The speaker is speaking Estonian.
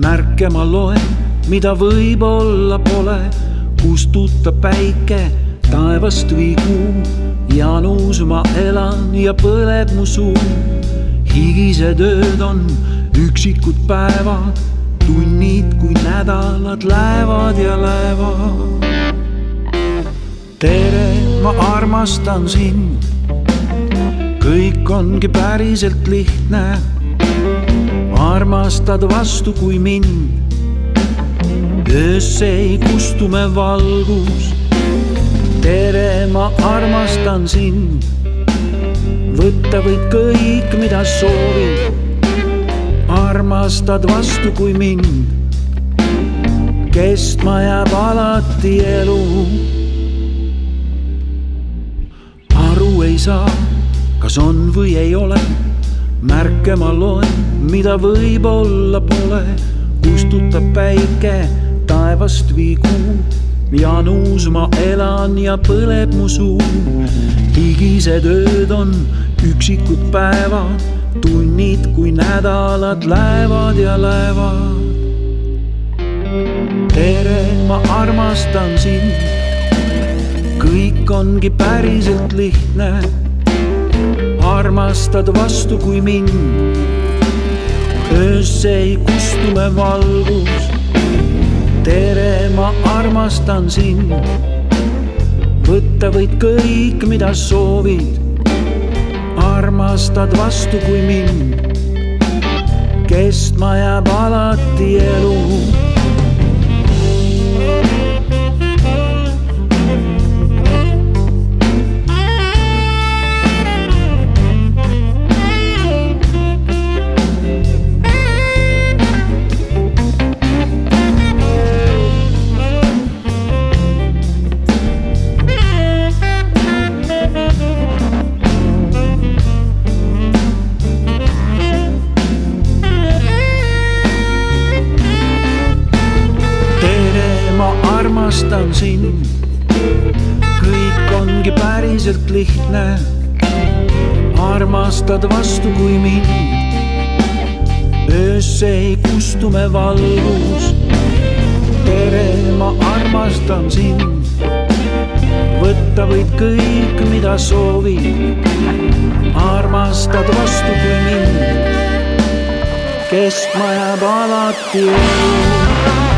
märke ma loen, mida võib-olla pole. Kustutab päike taevast või kuu. Janus ma elan ja põleb mu suu. Higised ööd on üksikud päevad, tunnid kui nädalad lähevad ja lähevad. Tere, ma armastan sind, kõik ongi päriselt lihtne. Armastad vastu kui mind, öösse ei kustu me valgus. Tere, ma armastan sind, võtta võid kõik, mida soovid. Armastad vastu kui mind, kestma jääb alati elu. Aru ei saa, kas on või ei ole, märke ma loen, mida võib-olla pole. Kustutab päike taevast või kuu. Janus ma elan ja põleb mu suu. Higised ööd on üksikud päevad, tunnid kui nädalad lähevad ja lähevad. Tere, ma armastan sind, kõik ongi päriselt lihtne. Armastad vastu kui mind, öösse ei kustu me valgus. Tere, ma armastan sind, võtta võid kõik, mida soovid. Armastad vastu kui mind, kestma jääb alati elu. Armastan sind, kõik ongi päriselt lihtne. Armastad vastu kui mind, öösse ei kustu me valgus. Tere, ma armastan sind, võtta võid kõik, mida soovid. Armastad vastu kui mind, kestma jääb alati elu.